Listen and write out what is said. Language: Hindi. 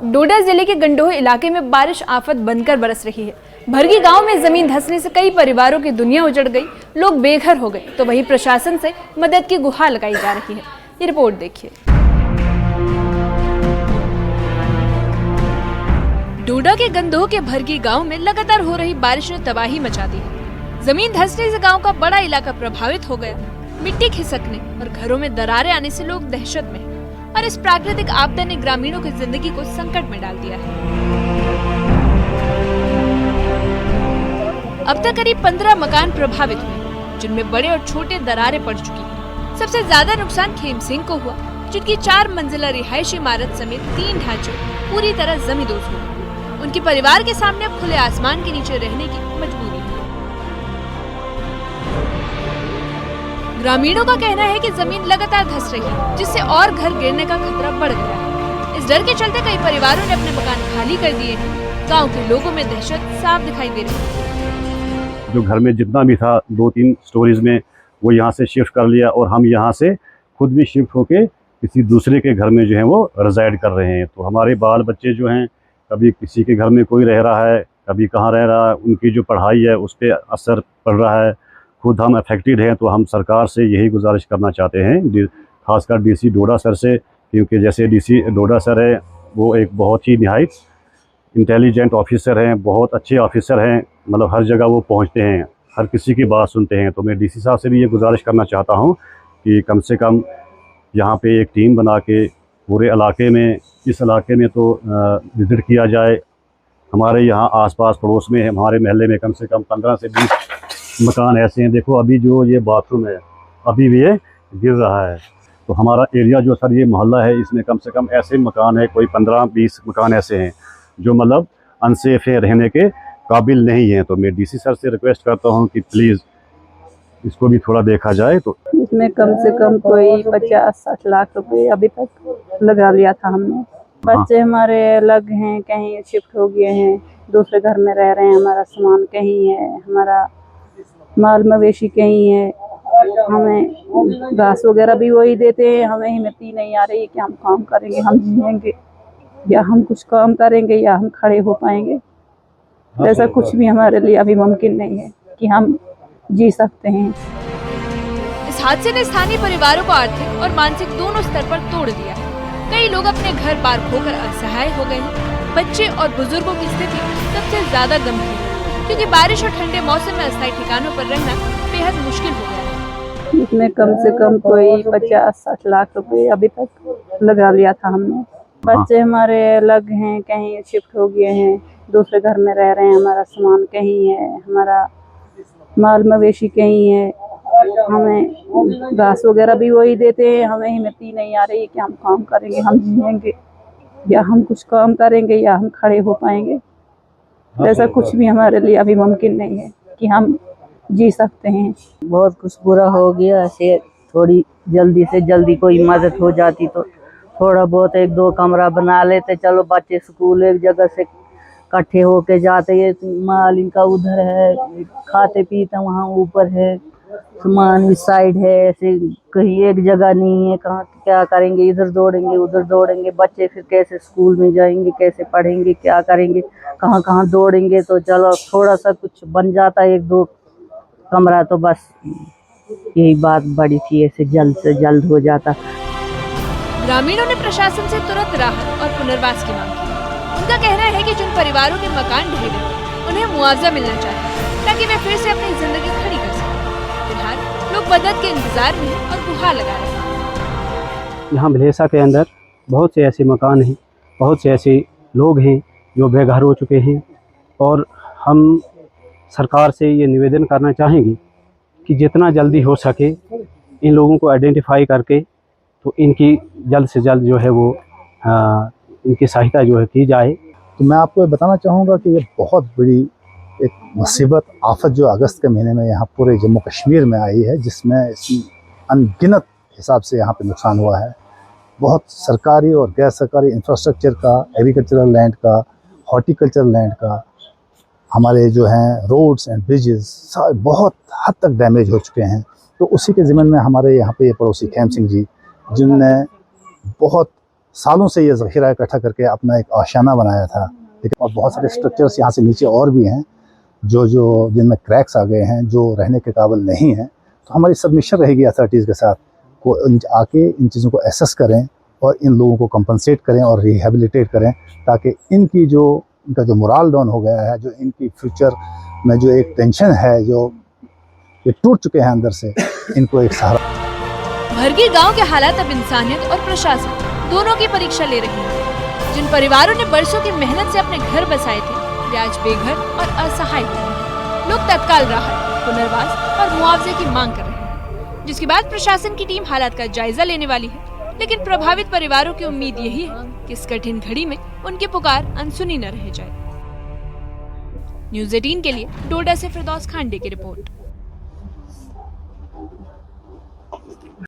डोडा जिले के गंडोह इलाके में बारिश आफत बनकर बरस रही है। भरगी गांव में जमीन धंसने से कई परिवारों की दुनिया उजड़ गई, लोग बेघर हो गए, तो वहीं प्रशासन से मदद की गुहार लगाई जा रही है। ये रिपोर्ट देखिए। डोडा के गंडोह के भरगी गांव में लगातार हो रही बारिश ने तबाही मचा दी है। जमीन धंसने से गांव का बड़ा इलाका प्रभावित हो गया। मिट्टी खिसकने और घरों में दरारें आने से लोग दहशत में हैं और इस प्राकृतिक आपदा ने ग्रामीणों की जिंदगी को संकट में डाल दिया है। अब तक करीब 15 मकान प्रभावित हुए, जिनमें बड़े और छोटे दरारें पड़ चुकी हैं। सबसे ज्यादा नुकसान खेम सिंह को हुआ, जिनकी 4 मंजिला रिहायशी इमारत समेत 3 ढांचे पूरी तरह जमींदोज हो गए। उनके परिवार के सामने अब खुले आसमान के नीचे रहने की मजबूरी है। ग्रामीणों का कहना है कि जमीन लगातार धंस रही है, जिससे और घर गिरने का खतरा बढ़ गया है। इस डर के चलते कई परिवारों ने अपने मकान खाली कर दिए हैं। गांव के लोगों में दहशत साफ दिखाई दे रही है। जो घर में जितना भी था 2-3 स्टोरीज में, वो यहाँ से शिफ्ट कर लिया और हम यहाँ से खुद भी शिफ्ट होके किसी दूसरे के घर में जो है वो रिजाइड कर रहे हैं। तो हमारे बाल बच्चे जो हैं, कभी किसी के घर में कोई रह रहा है, कभी कहाँ रह रहा है, उनकी जो पढ़ाई है उस पर असर पड़ रहा है। खुद हम अफेक्टेड हैं, तो हम सरकार से यही गुजारिश करना चाहते हैं, खासकर डीसी डोडा सर से, क्योंकि जैसे डीसी डोडा सर है वो एक बहुत ही निहायत इंटेलिजेंट ऑफिसर हैं, बहुत अच्छे ऑफिसर हैं। मतलब हर जगह वो पहुंचते हैं, हर किसी की बात सुनते हैं। तो मैं डीसी साहब से भी ये गुजारिश करना चाहता हूं कि कम से कम यहाँ पे एक टीम बना के पूरे इलाके में, इस इलाके में तो विज़िट किया जाए। हमारे यहाँ आसपास पड़ोस में, हमारे महल्ले में कम से कम 15 से 20 मकान ऐसे हैं। देखो अभी जो ये बाथरूम है, अभी भी ये गिर रहा है। तो हमारा एरिया जो सर ये मोहल्ला है, इसमें कम से कम ऐसे मकान है, कोई 15-20 मकान ऐसे हैं जो मतलब अनसेफ है, रहने के काबिल नहीं है। तो मैं डीसी सर से रिक्वेस्ट करता हूँ कि प्लीज़ इसको भी थोड़ा देखा जाए। तो इसमें कम से कम कोई 50-60 लाख रुपए अभी तक लगा लिया था हमने। बच्चे हमारे अलग हैं, कहीं शिफ्ट हो गए हैं, दूसरे घर में रह रहे हैं। हमारा सामान कहीं है, हमारा माल मवेशी कहीं है। हमें घास वगैरह भी वही देते हैं। हमें हिम्मत ही नहीं आ रही कि हम काम करेंगे, हम जिएंगे, या हम कुछ काम करेंगे, या हम खड़े हो पाएंगे। ऐसा कुछ भी हमारे लिए अभी मुमकिन नहीं है कि हम जी सकते हैं। इस हादसे ने स्थानीय परिवारों को आर्थिक और मानसिक दोनों स्तर पर तोड़ दिया है। कई लोग अपने घर बार खोकर असहाय हो गए हैं। बच्चे और बुजुर्गों की स्थिति सबसे ज्यादा गंभीर है, क्योंकि बारिश और ठंडे मौसम में अस्थायी ठिकानों पर रहना बेहद मुश्किल हो गया है। इसमें कम से कम कोई 50-60 लाख रुपए अभी तक लगा लिया था हमने। बच्चे हमारे अलग हैं, कहीं शिफ्ट हो गए हैं, दूसरे घर में रह रहे हैं। हमारा सामान कहीं है, हमारा माल मवेशी कहीं है। हमें घास वगैरह भी वही देते हैं। हमें हिम्मत ही नहीं आ रही कि हम काम करेंगे, हम जिएंगे, या हम कुछ काम करेंगे, या हम खड़े हो पाएंगे। ऐसा कुछ भी हमारे लिए अभी मुमकिन नहीं है कि हम जी सकते हैं। बहुत कुछ बुरा हो गया। ऐसे थोड़ी जल्दी से जल्दी कोई मदद हो जाती तो थोड़ा बहुत 1-2 कमरा बना लेते। चलो बच्चे स्कूल एक जगह से इकट्ठे होके जाते। ये माल इनका उधर है, खाते पीते वहाँ ऊपर है, सामान इस साइड है। ऐसे कहीं एक जगह नहीं है, कहाँ क्या करेंगे, इधर दौड़ेंगे उधर दौड़ेंगे। बच्चे फिर कैसे स्कूल में जाएंगे, कैसे पढ़ेंगे, क्या करेंगे, कहाँ कहाँ दौड़ेंगे। तो चलो थोड़ा सा कुछ बन जाता 1-2 कमरा तो बस यही बात बड़ी थी, ऐसे जल्द से जल्द हो जाता। ग्रामीणों ने प्रशासन से तुरंत राहत और पुनर्वास की मांग की। उनका कहना है कि जिन परिवारों के मकान ढह गए, उन्हें मुआवजा मिलना चाहिए, ताकि वे फिर से अपनी जिंदगी खड़ी कर सकें। फिलहाल लोग मदद के इंतजार में हैं और गुहार लगा रहे हैं। यहाँ भलेसा के अंदर बहुत से ऐसे मकान हैं, बहुत से ऐसे लोग हैं जो बेघर हो चुके हैं, और हम सरकार से ये निवेदन करना चाहेंगे कि जितना जल्दी हो सके इन लोगों को आइडेंटिफाई करके तो इनकी जल्द से जल्द जो है वो इनकी सहायता जो है की जाए। तो मैं आपको बताना चाहूँगा कि ये बहुत बड़ी एक मुसीबत, आफत जो अगस्त के महीने में यहाँ पूरे जम्मू कश्मीर में आई है, जिसमें अनगिनत हिसाब से यहाँ पे नुकसान हुआ है। बहुत सरकारी और गैर सरकारी इंफ्रास्ट्रक्चर का, एग्रीकल्चरल लैंड का, हॉर्टिकल्चरल लैंड का, हमारे जो हैं रोड्स एंड ब्रिजेस बहुत हद तक डैमेज हो चुके हैं। तो उसी के ज़िम्मन में हमारे यहाँ पे ये पड़ोसी खेम सिंह जी, जिनने बहुत सालों से ये ज़ख़ीरा इकट्ठा करके अपना एक आशियाना बनाया था, लेकिन और बहुत सारे स्ट्रक्चर्स यहाँ से नीचे और भी हैं जो जिनमें क्रैक्स आ गए हैं, जो रहने के काबिल नहीं हैं। तो हमारी सबमिशन रहेगी अथॉरिटीज़ के साथ को आके इन चीज़ों को एसेस करें और इन लोगों को कंपनसेट करें और रिहेबिलिटेट करें, ताकि इनका जो मोरल डाउन हो गया है, जो इनकी फ्यूचर में जो एक टेंशन है, जो ये टूट चुके हैं अंदर से, इनको एक सहारा। भरगी गांव के हालात अब इंसानियत और प्रशासन दोनों की परीक्षा ले रही है। जिन परिवारों ने बरसों की मेहनत से अपने घर बसाए थे, वे आज बेघर और असहाय हो गए। लोग तत्काल राहत, पुनर्वास और मुआवजे की मांग कर रहे हैं, जिसके बाद प्रशासन की टीम हालात का जायजा लेने वाली है। लेकिन प्रभावित परिवारों की उम्मीद यही है कि इस कठिन घड़ी में उनकी पुकार अनसुनी न रह जाए। न्यूज़ 18 के लिए डोडा से फिरदौस खांडे की रिपोर्ट।